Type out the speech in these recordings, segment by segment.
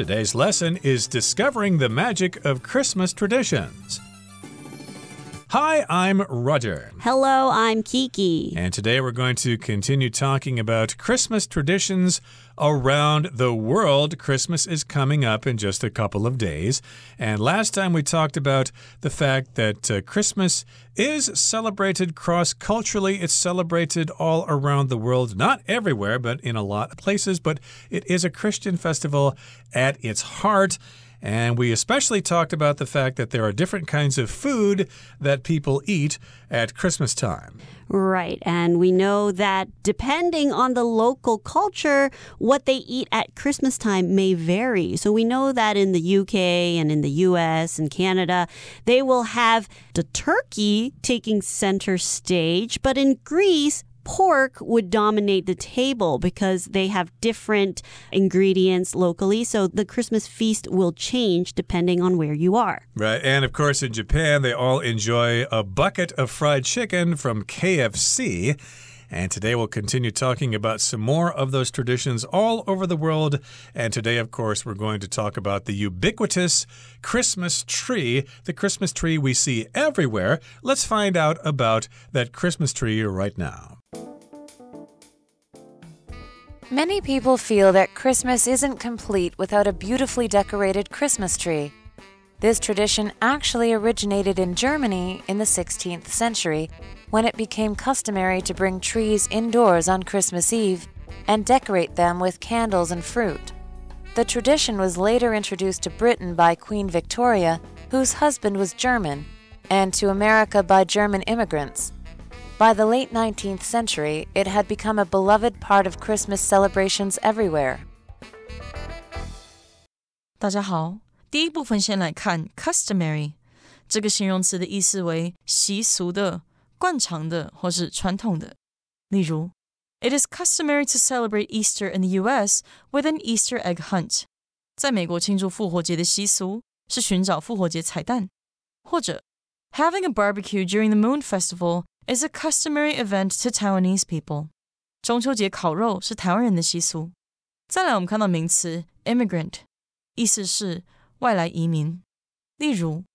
Today's lesson is Discovering the Magic of Christmas Traditions. Hi, I'm Roger. Hello, I'm Kiki. And today we're going to continue talking about Christmas traditions around the world. Christmas is coming up in just a couple of days. And last time we talked about the fact that Christmas is celebrated cross-culturally. It's celebrated all around the world. Not everywhere, but in a lot of places. But it is a Christian festival at its heart. And we especially talked about the fact that there are different kinds of food that people eat at Christmas time. Right, and we know that depending on the local culture, what they eat at Christmas time may vary. So we know that in the UK and in the US and Canada, they will have the turkey taking center stage, but in Greece, pork would dominate the table because they have different ingredients locally. So the Christmas feast will change depending on where you are. Right. And of course, in Japan, they all enjoy a bucket of fried chicken from KFC. And today we'll continue talking about some more of those traditions all over the world. And today, of course, we're going to talk about the ubiquitous Christmas tree, the Christmas tree we see everywhere. Let's find out about that Christmas tree right now. Many people feel that Christmas isn't complete without a beautifully decorated Christmas tree. This tradition actually originated in Germany in the 16th century, when it became customary to bring trees indoors on Christmas Eve and decorate them with candles and fruit. The tradition was later introduced to Britain by Queen Victoria, whose husband was German, and to America by German immigrants. By the late 19th century, it had become a beloved part of Christmas celebrations everywhere. 大家好，第一部分先来看 customary 这个形容词的意思为习俗的、惯常的或是传统的。例如 It is customary to celebrate Easter in the US with an Easter egg hunt. 在美国庆祝复活节的习俗是寻找复活节彩蛋。或者 Having a barbecue during the Moon Festival is a customary event to Taiwanese people. 中秋节烤肉是台湾人的习俗。再来我们看到名词 immigrant 意思是外来移民。例如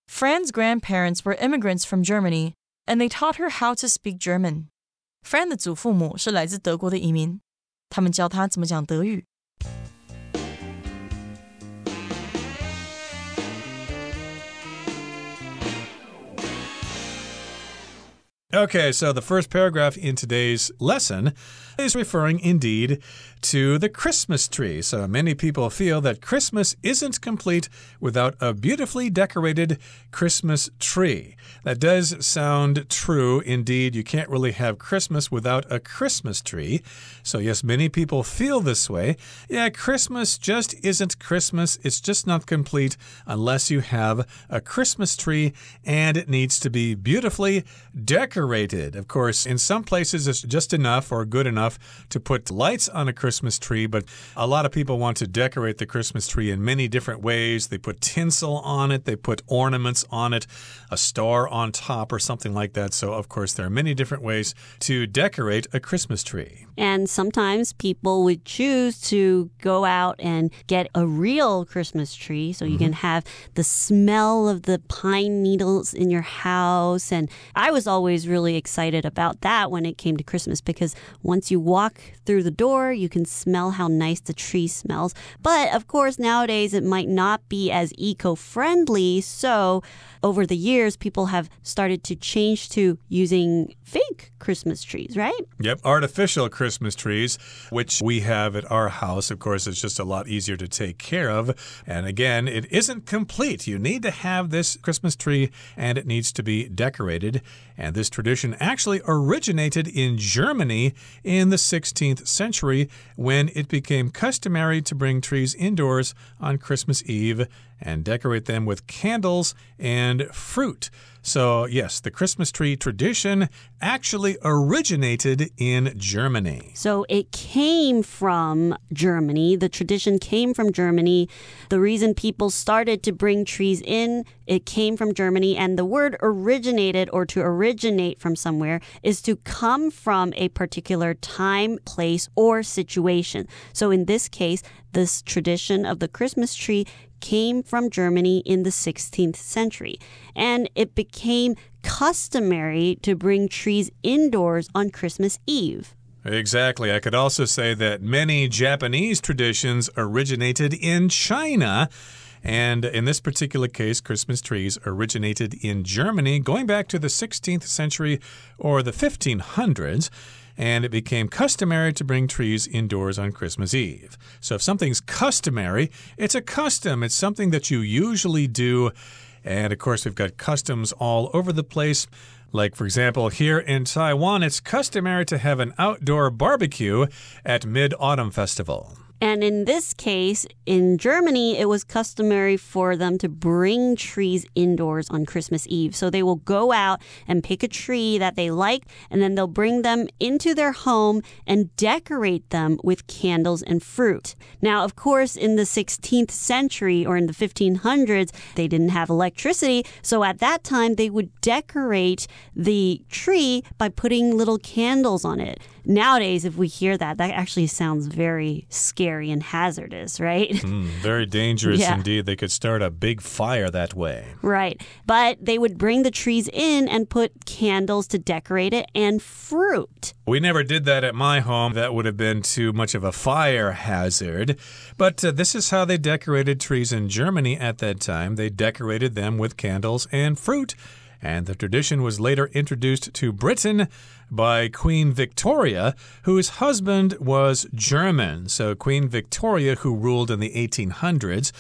Fran's grandparents were immigrants from Germany and they taught her how to speak German. Fran 的祖父母是来自德国的移民，他们教他怎么讲德语。Okay, so the first paragraph in today's lesson is referring indeed to the Christmas tree. So many people feel that Christmas isn't complete without a beautifully decorated Christmas tree. That does sound true. Indeed, you can't really have Christmas without a Christmas tree. So yes, many people feel this way. Yeah, Christmas just isn't Christmas. It's just not complete unless you have a Christmas tree, and it needs to be beautifully decorated. Of course, in some places it's just enough or good enough to put lights on a Christmas tree, but a lot of people want to decorate the Christmas tree in many different ways. They put tinsel on it, they put ornaments on it, a star on top or something like that. So, of course, there are many different ways to decorate a Christmas tree. And sometimes people would choose to go out and get a real Christmas tree so you can have the smell of the pine needles in your house. And I was always really excited about that when it came to Christmas because once you walk through the door, you can smell how nice the tree smells. But of course, nowadays it might not be as eco-friendly. So over the years, people have started to change to using fake Christmas trees, right? Yep, artificial Christmas trees, which we have at our house. Of course, it's just a lot easier to take care of. And again, it isn't complete. You need to have this Christmas tree, and it needs to be decorated. And this tradition actually originated in Germany in the 16th century when it became customary to bring trees indoors on Christmas Eve and decorate them with candles and fruit. So, yes, the Christmas tree tradition actually originated in Germany. So it came from Germany. The tradition came from Germany. The reason people started to bring trees in, it came from Germany. And the word originated, or to originate from somewhere, is to come from a particular time, place, or situation. So in this case, this tradition of the Christmas tree came from Germany in the 16th century. And it became customary to bring trees indoors on Christmas Eve. Exactly. I could also say that many Japanese traditions originated in China. And in this particular case, Christmas trees originated in Germany, going back to the 16th century or the 1500s. And it became customary to bring trees indoors on Christmas Eve. So if something's customary, it's a custom. It's something that you usually do. And of course, we've got customs all over the place. Like, for example, here in Taiwan, it's customary to have an outdoor barbecue at Mid-Autumn Festival. And in this case, in Germany, it was customary for them to bring trees indoors on Christmas Eve. So they will go out and pick a tree that they like, and then they'll bring them into their home and decorate them with candles and fruit. Now, of course, in the 16th century or in the 1500s, they didn't have electricity. So at that time, they would decorate the tree by putting little candles on it. Nowadays, if we hear that, that actually sounds very scary and hazardous, right? Very dangerous indeed. They could start a big fire that way. Right. But they would bring the trees in and put candles to decorate it and fruit. We never did that at my home. That would have been too much of a fire hazard. But this is how they decorated trees in Germany at that time. They decorated them with candles and fruit. And the tradition was later introduced to Britain by Queen Victoria, whose husband was German. So Queen Victoria, who ruled in the 1800s,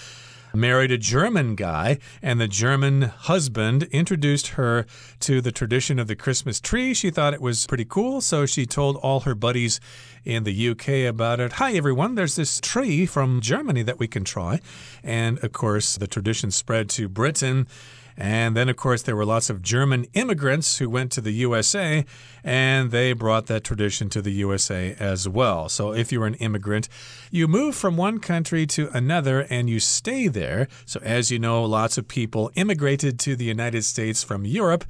married a German guy, and the German husband introduced her to the tradition of the Christmas tree. She thought it was pretty cool, so she told all her buddies in the UK about it. Hi, everyone, there's this tree from Germany that we can try. And, of course, the tradition spread to Britain. And then, of course, there were lots of German immigrants who went to the USA, and they brought that tradition to the USA as well. So if you're an immigrant, you move from one country to another and you stay there. So as you know, lots of people immigrated to the United States from Europe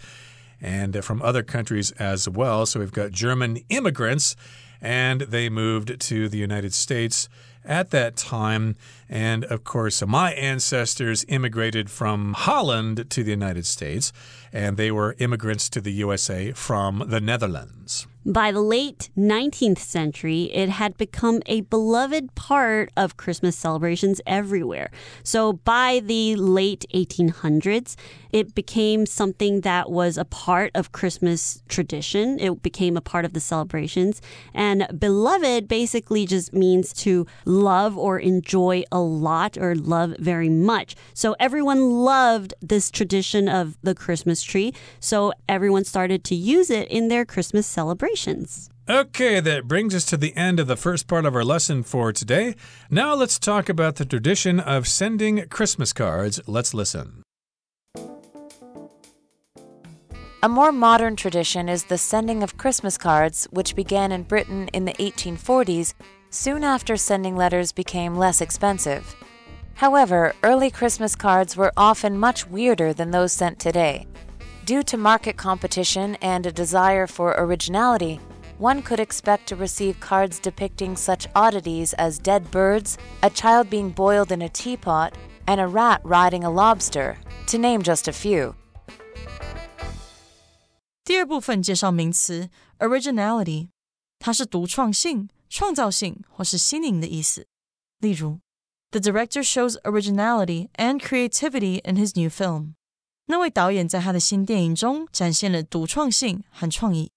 and from other countries as well. So we've got German immigrants, and they moved to the United States at that time. And of course, my ancestors immigrated from Holland to the United States, and they were immigrants to the USA from the Netherlands. By the late 19th century, it had become a beloved part of Christmas celebrations everywhere. So by the late 1800s, it became something that was a part of Christmas tradition. It became a part of the celebrations. And beloved basically just means to love or enjoy a lot or love very much. So everyone loved this tradition of the Christmas tree. So everyone started to use it in their Christmas celebrations. Okay, that brings us to the end of the first part of our lesson for today. Now let's talk about the tradition of sending Christmas cards. Let's listen. A more modern tradition is the sending of Christmas cards, which began in Britain in the 1840s, soon after sending letters became less expensive. However, early Christmas cards were often much weirder than those sent today. Due to market competition and a desire for originality, one could expect to receive cards depicting such oddities as dead birds, a child being boiled in a teapot, and a rat riding a lobster, to name just a few. 第二部分介绍名词 originality， 它是独创性、创造性或是新颖的意思。例如 The director shows originality and creativity in his new film. 那位导演在他的新电影中展现了独创性和创意。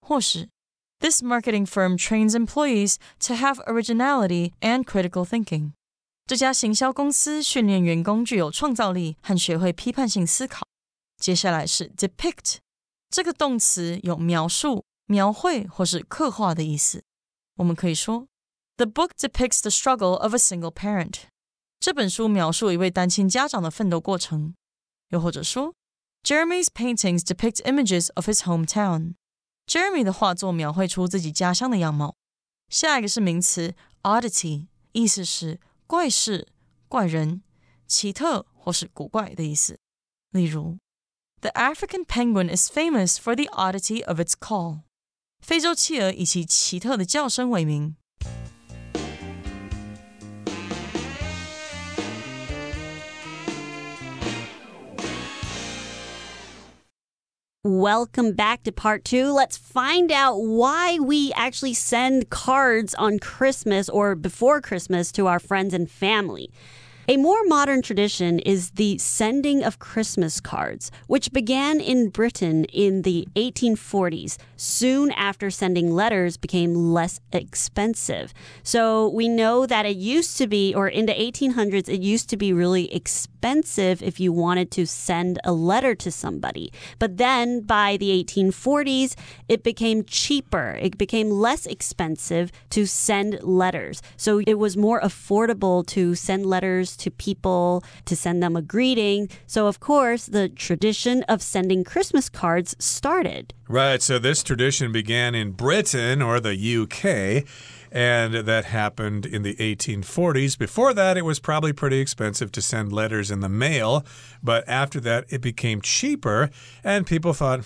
或是 This marketing firm trains employees to have originality and critical thinking. 这家行销公司训练员工具有创造力和学会批判性思考。接下来是 depict， 这个动词有描述、描绘或是刻画的意思。我们可以说 The book depicts the struggle of a single parent. 这本书描述一位单亲家长的奋斗过程。又或者说 Jeremy's paintings depict images of his hometown. Jeremy 的画作描绘出自己家乡的样貌。下一个是名词 oddity， 意思是怪事、怪人、奇特或是古怪的意思。例如 The African penguin is famous for the oddity of its call. 非洲企鹅以其奇特的叫声为名。Welcome back to part 2. Let's find out why we actually send cards on Christmas or before Christmas to our friends and family. A more modern tradition is the sending of Christmas cards, which began in Britain in the 1840s, soon after sending letters became less expensive. So we know that it used to be, or in the 1800s, it used to be really expensive if you wanted to send a letter to somebody. But then by the 1840s, it became cheaper. It became less expensive to send letters. So it was more affordable to send letters to people, to send them a greeting. So, of course, the tradition of sending Christmas cards started. Right, so this tradition began in Britain or the UK. And that happened in the 1840s. Before that, it was probably pretty expensive to send letters in the mail. But after that, it became cheaper. And people thought,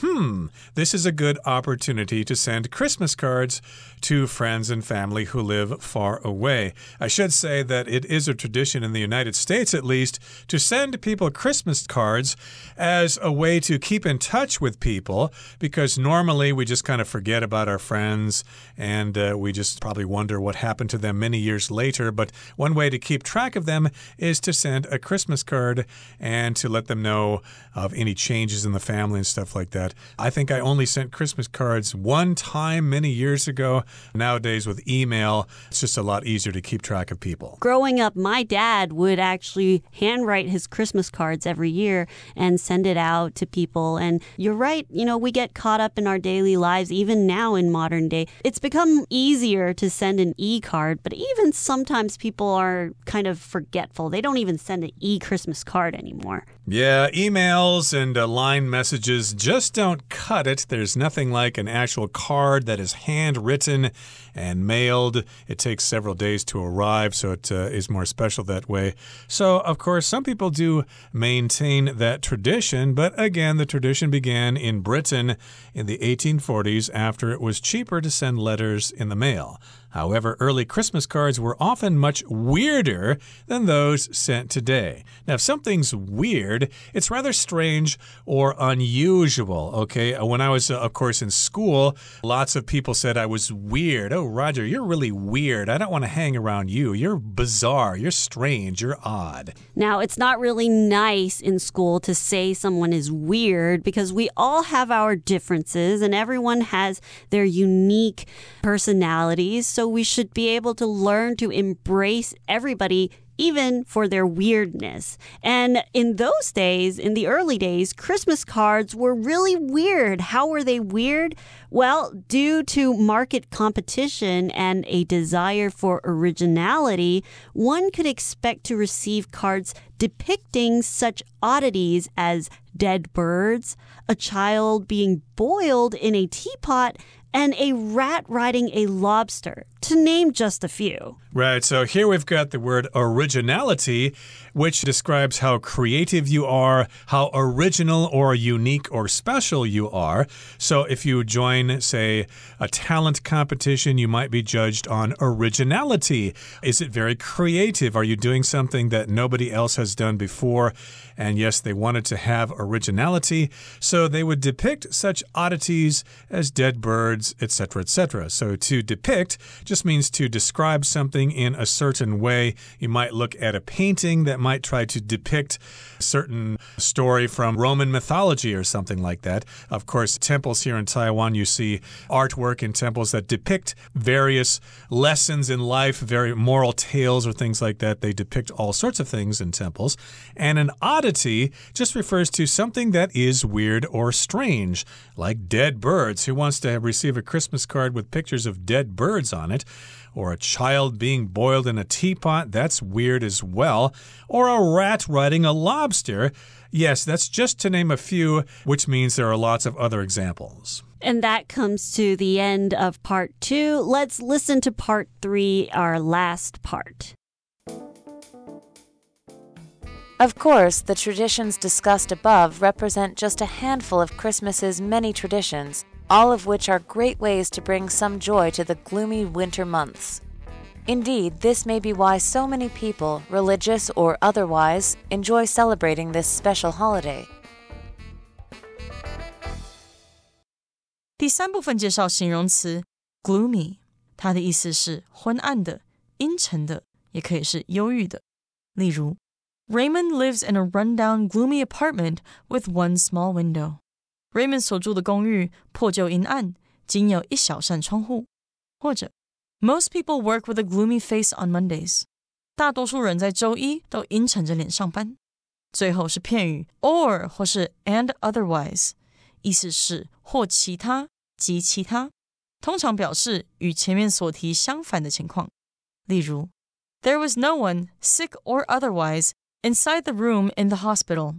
this is a good opportunity to send Christmas cards to friends and family who live far away. I should say that it is a tradition in the United States, at least, to send people Christmas cards as a way to keep in touch with people. Because normally we just kind of forget about our friends and we just probably wonder what happened to them many years later. But one way to keep track of them is to send a Christmas card and to let them know of any changes in the family and stuff like that. I think I only sent Christmas cards one time many years ago. Nowadays with email, it's just a lot easier to keep track of people. Growing up, my dad would actually handwrite his Christmas cards every year and send it out to people. And you're right, we get caught up in our daily lives, even now in modern day. It's become easier to send an e-card, but even sometimes people are kind of forgetful. They don't even send an e-Christmas card anymore. Yeah, emails and line messages just don't cut it. There's nothing like an actual card that is handwritten and mailed. It takes several days to arrive, so it is more special that way. So, of course, some people do maintain that tradition, but again, the tradition began in Britain in the 1840s after it was cheaper to send letters in the mail. However, early Christmas cards were often much weirder than those sent today. Now, if something's weird, it's rather strange or unusual, okay? When I was, of course, in school, lots of people said I was weird. Oh, Roger, you're really weird. I don't want to hang around you. You're bizarre. You're strange. You're odd. Now, it's not really nice in school to say someone is weird because we all have our differences and everyone has their unique personalities. So we should be able to learn to embrace everybody, even for their weirdness. And in those days, in the early days, Christmas cards were really weird. How were they weird? Well, due to market competition and a desire for originality, one could expect to receive cards depicting such oddities as dead birds, a child being boiled in a teapot, and a rat riding a lobster, to name just a few. Right, so here we've got the word originality, which describes how creative you are, how original or unique or special you are. So if you join, say, a talent competition, you might be judged on originality. Is it very creative? Are you doing something that nobody else has done before? And yes, they wanted to have originality, so they would depict such oddities as dead birds, etc., etc. So to depict just means to describe something in a certain way. You might look at a painting that might try to depict a certain story from Roman mythology or something like that. Of course, temples here in Taiwan, you see artwork in temples that depict various lessons in life, very moral tales or things like that. They depict all sorts of things in temples. And an oddity just refers to something that is weird or strange, like dead birds. Who wants to receive a Christmas card with pictures of dead birds on it? or a child being boiled in a teapot. That's weird as well. Or a rat riding a lobster. Yes, that's just to name a few, which means there are lots of other examples. And that comes to the end of part 2. Let's listen to part 3, our last part. Of course, the traditions discussed above represent just a handful of Christmas's many traditions, all of which are great ways to bring some joy to the gloomy winter months. Indeed, this may be why so many people, religious or otherwise, enjoy celebrating this special holiday. 第3部分介绍形容词 gloomy， 它的意思是昏暗的、阴沉的，也可以是忧郁的。例如Raymond lives in a rundown, gloomy apartment with one small window. Raymond 所住的公寓破旧阴暗，仅有一小扇窗户。或者 Most people work with a gloomy face on Mondays. 大多数人在周一都阴沉着脸上班。最后是片语 or 或是 and otherwise， 意思是或其他及其他，通常表示与前面所提相反的情况。例如 There was no one, sick or otherwise, inside the room in the hospital.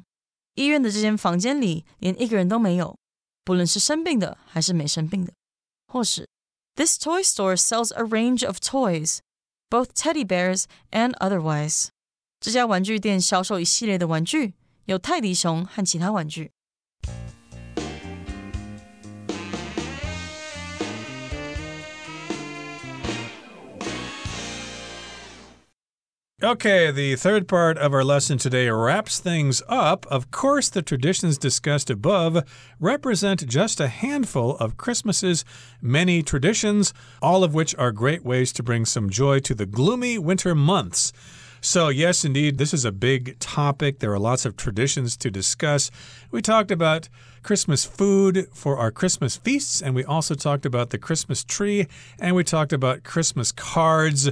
医院的这间房间里连一个人都没有，不论是生病的还是没生病的。或是 This toy store sells a range of toys, both teddy bears and otherwise. 这家玩具店销售一系列的玩具，有泰迪熊和其他玩具。Okay, the third part of our lesson today wraps things up. Of course, the traditions discussed above represent just a handful of Christmas's many traditions, all of which are great ways to bring some joy to the gloomy winter months. So, yes, indeed, this is a big topic. There are lots of traditions to discuss. We talked about Christmas food for our Christmas feasts, and we also talked about the Christmas tree, and we talked about Christmas cards.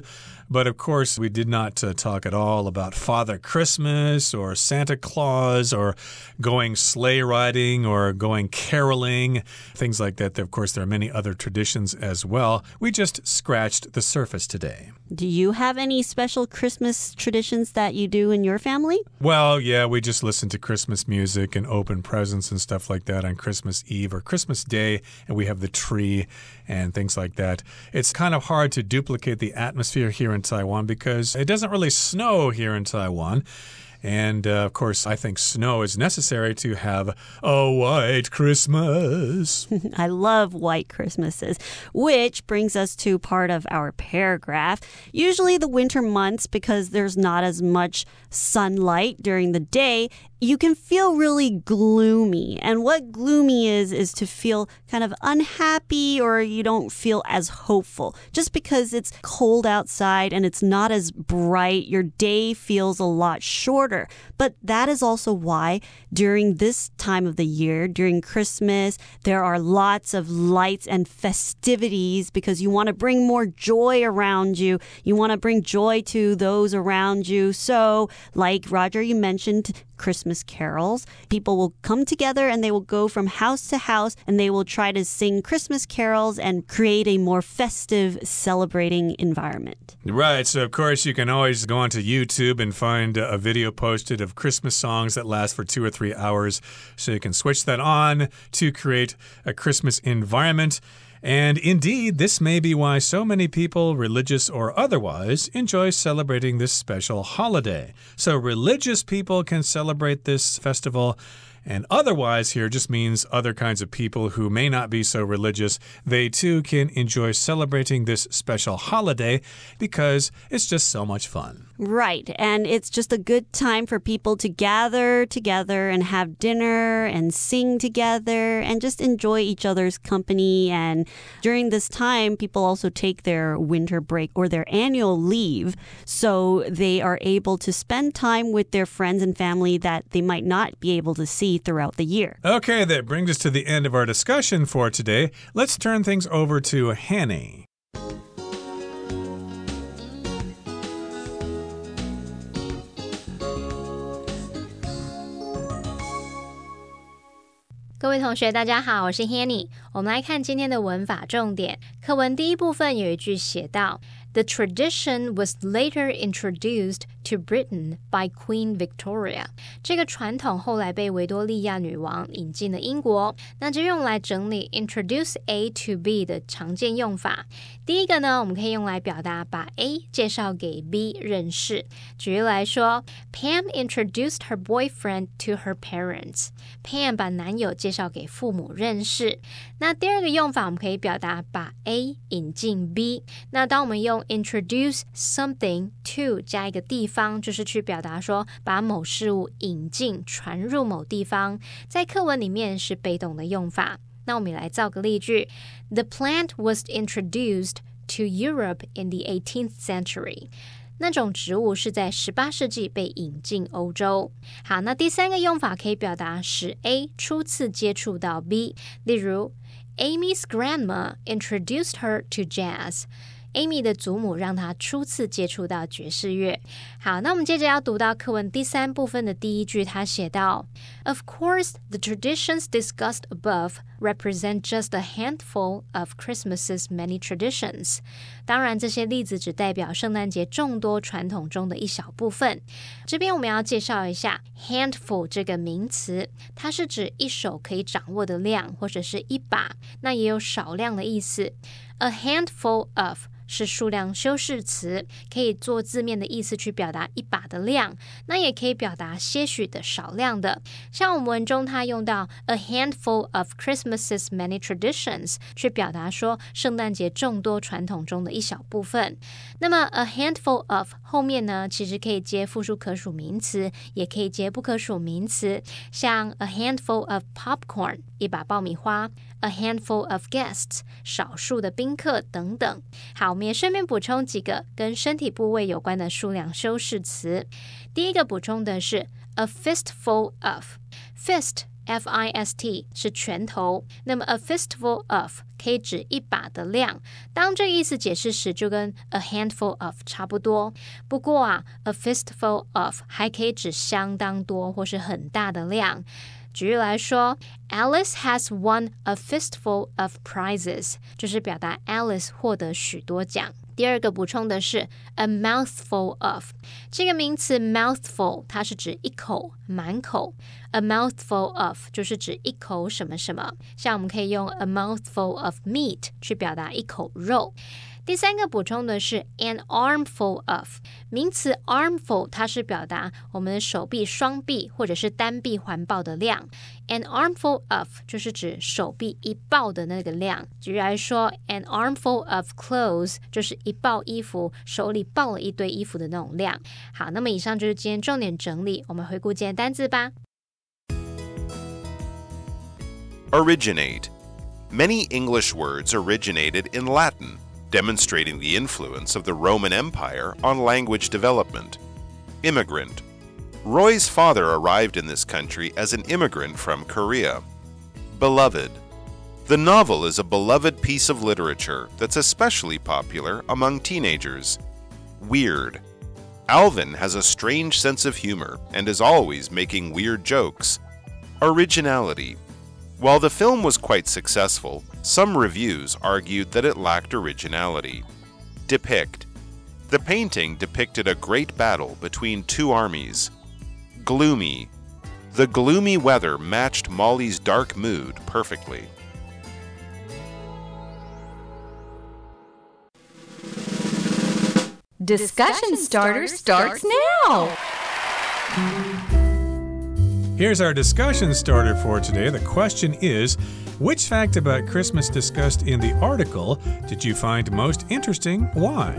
But of course, we did not talk at all about Father Christmas or Santa Claus or going sleigh riding or going caroling, things like that. Of course, there are many other traditions as well. We just scratched the surface today. Do you have any special Christmas traditions that you do in your family? Well, yeah, we just listen to Christmas music and open presents and stuff like that on Christmas Eve or Christmas Day, and we have the tree and things like that. It's kind of hard to duplicate the atmosphere here in Taiwan because it doesn't really snow here in Taiwan. And, of course, I think snow is necessary to have a white Christmas. I love white Christmases, which brings us to part of our paragraph. Usually the winter months, because there's not as much sunlight during the day, you can feel really gloomy. And what gloomy is to feel kind of unhappy or you don't feel as hopeful. Just because it's cold outside and it's not as bright, your day feels a lot shorter. But that is also why during this time of the year, during Christmas, there are lots of lights and festivities because you want to bring more joy around you. You want to bring joy to those around you. So, like Roger, you mentioned Christmas carols. People will come together and they will go from house to house and they will try to sing Christmas carols and create a more festive, celebrating environment. Right. So, of course, you can always go onto YouTube and find a video posted of Christmas songs that last for 2 or 3 hours. So you can switch that on to create a Christmas environment. And indeed, this may be why so many people, religious or otherwise, enjoy celebrating this special holiday. So religious people can celebrate this festival, and otherwise here just means other kinds of people who may not be so religious. They too can enjoy celebrating this special holiday because it's just so much fun. Right. And it's just a good time for people to gather together and have dinner and sing together and just enjoy each other's company. And during this time, people also take their winter break or their annual leave. So they are able to spend time with their friends and family that they might not be able to see throughout the year. Okay, that brings us to the end of our discussion for today. Let's turn things over to Hanny. 各位同学大家好，我是 Hanny。 我们来看今天的文法重点。课文第一部分有一句写到 The tradition was later introduced to Britain by Queen Victoria. 这个传统后来被维多利亚女王引进了英国。那这用来整理 introduce A to B 的常见用法。第一个呢，我们可以用来表达把 A 介绍给 B 认识。举例来说 Pam introduced her boyfriend to her parents. Pam 把男友介绍给父母认识。那第二个用法，我们可以表达把 A 引进 B。那当我们用introduce something to 加一个地方，就是去表达说把某事物引进传入某地方，在课文里面是被动的用法。那我们也来造个例句 The plant was introduced to Europe in the 18th century. 那种植物是在18世纪被引进欧洲。好，那第三个用法可以表达使 A 初次接触到 B， 例如Amy's grandma introduced her to jazz. Amy 的祖母让她初次接触到爵士乐。好，那我们接着要读到课文第3部分的第一句，他写到 Of course, the traditions discussed above represent just a handful of Christmas's many traditions. 当然，这些例子只代表圣诞节众多传统中的一小部分。这边我们要介绍一下 handful 这个名词，它是指一手可以掌握的量，或者是一把，那也有少量的意思。A handful of是数量修饰词，可以做字面的意思去表达一把的量，那也可以表达些许的少量的。像我们文中它用到 a handful of Christmas's many traditions 去表达说圣诞节众多传统中的一小部分。那么 a handful of 后面呢，其实可以接复数可数名词，也可以接不可数名词，像 a handful of popcorn 一把爆米花， a handful of guests 少数的宾客等等。好，我们也顺便补充几个跟身体部位有关的数量修饰词。第一个补充的是 a fistful of. Fist, F-I-S-T 是拳头，那么 a fistful of 可以指一把的量。当这个意思解释时，就跟 a handful of 差不多。不过啊 a fistful of 还可以指相当多或是很大的量。举例来说 Alice has won a fistful of prizes 就是表达 Alice 获得许多奖。第二个补充的是 a mouthful of 这个名词 mouthful 它是指一口满口 a mouthful of 就是指一口什么什么，像我们可以用 a mouthful of meat 去表达一口肉。第三个补充的是 an armful of 名词 armful 它是表达我们的手臂双臂或者是单臂环抱的量， an armful of 就是指手臂一抱的那个量。举例来说 an armful of clothes 就是一抱衣服，手里抱了一堆衣服的那种量。好，那么以上就是今天重点整理，我们回顾今天单字吧。 Originate. Many English words originated in Latin, demonstrating the influence of the Roman Empire on language development. Immigrant. Roy's father arrived in this country as an immigrant from Korea. Beloved. The novel is a beloved piece of literature that's especially popular among teenagers. Weird. Alvin has a strange sense of humor and is always making weird jokes. Originality. While the film was quite successful, some reviews argued that it lacked originality. Depict. The painting depicted a great battle between two armies. Gloomy. The gloomy weather matched Molly's dark mood perfectly. Discussion Starter starts now! Here's our discussion starter for today. The question is, which fact about Christmas discussed in the article did you find most interesting? Why?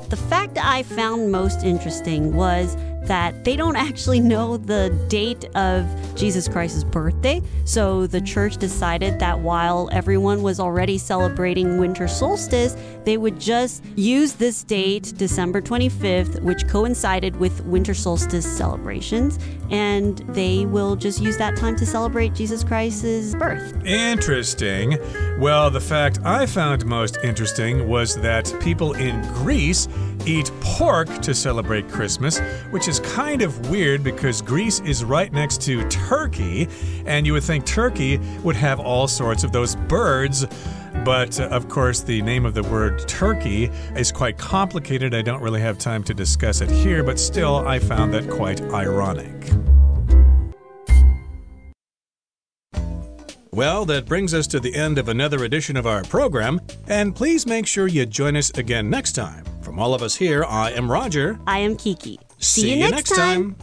The fact I found most interesting was that they don't actually know the date of Jesus Christ's birthday. So the church decided that while everyone was already celebrating winter solstice, they would just use this date, December 25th, which coincided with winter solstice celebrations, and they will just use that time to celebrate Jesus Christ's birth. Interesting. Well, the fact I found most interesting was that people in Greece eat pork to celebrate Christmas, which is kind of weird because Greece is right next to Turkey, and you would think Turkey would have all sorts of those birds But, of course, the name of the word turkey is quite complicated. I don't really have time to discuss it here, but still, I found that quite ironic. Well, that brings us to the end of another edition of our program, and please make sure you join us again next time. From all of us here, I am Roger. I am Kiki. See you next time.